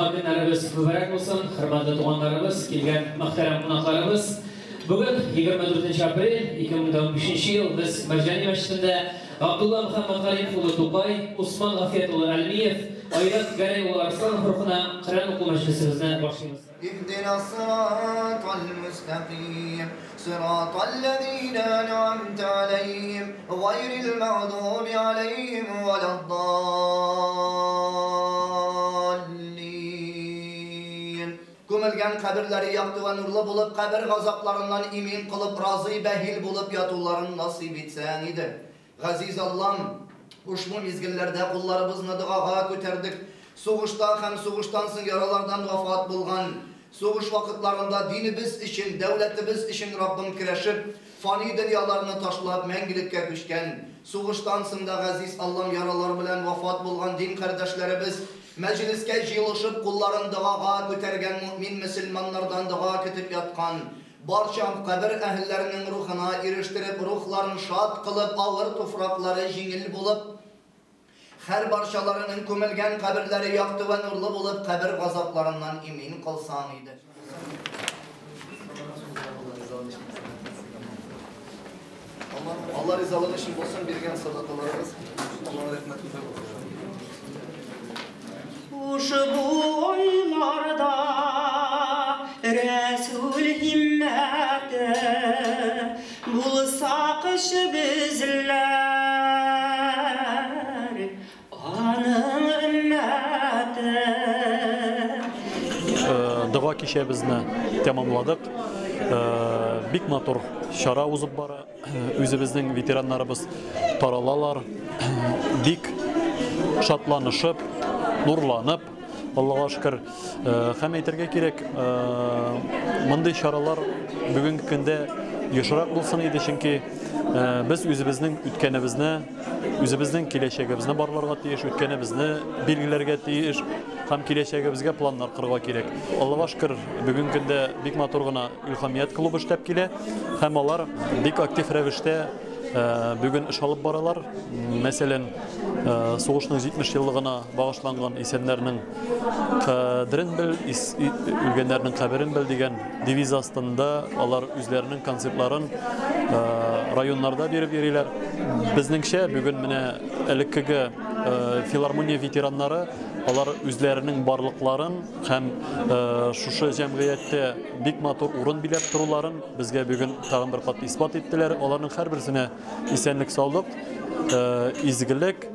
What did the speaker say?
Туған күннәребез мүбәрәк болсын, хөрмәтле туганнарыбыз, килгән мөхтәрәм кунакларыбыз. Бүген 24 апрель 2015 ел без Марҗани мәчетендә Абдулла Мөхәммәд Галиев улы Тукай, Усман Гафият улы Әлмиев, Айрат Гәрәй улы Арслан рухына Коръән уку мәҗлесебезне башлыйбыз. اهدنا الصراط المستقيم صراط الذين أنعمت عليهم غير المغضوب عليهم ولا الضالين. Көмілген қабірлері яқты ва нұрлы болып, қабір ғазапларынан имен қылып, разы бәхил болып ятуларын насип етсәң еді. Ғазиз Аллам, ұшму мезгіллерде құлларыбызны дұғаға көтердік. Соғышта һәм соғыштан соң яралардан вафат болған, соғыш вакытларында динебез өчен, дәүләтебез өчен Раббым көрәшеп, фани дөньяларны ташлап мәңгелеккә күчкән, соғыштан соң да Газиз Аллам яралар белән вафат булган дин кардәшләребез мәҗлескә җыелышып кулларын дұғаға күтәргән мөмин мөселманнардан дұға көтеп яткан, барча кабер әһелләренең рухына ирештереп, рухларын шат кылып, авыр туфраклары җиңел булып, her barşalarının kömülgen kabirleri yaktı ve nurlu bulup kabir gazaplarından emin kılsan idi. Allah rızalığı için olsun birgen sadakalarımız. Allah'a rahmet Kuş boylarda Resul himmeti bulsak bizler Дұға кешебізні тәмамладық. Бик матур шара узып бара. Үзебезнең ветераннарыбыз таралалар. Бик шатланышып, нурланып, Аллаға шүкір. Һәм әйтергә кирәк, мондый шаралар бүгенге көндә ешрак булсын иде, чөнки biz үзебезнең үткәнебезне, үзебезнең киләчәгебезне барларга тиеш, үткәнебезне билгеләргә тиеш, һәм киләчәгебезгә планнар корырга кирәк. Аллаһка шөкер, бүгенге көндә бик матур гына Илһамият клубы эшләп килә, һәм алар бик актив рәвештә бүген эш алып баралар. Мәсәлән, сугышның 70 еллыгына багышланган исәннәрнең кадерен бел, үлгәннәрнең каберен бел дигән девиз астында алар үзләренең концертларын районнарда биреп йөриләр. Безнеңчә бүген менә элеккеге филармония ветераннары алар үзләренең барлыкларын һәм шушы җәмгыятьтә бик матур урын биләп торуларын безгә бүген тагын бер кат исбат иттеләр. Аларның һәрберсенә исәнлек, саулык, изгелек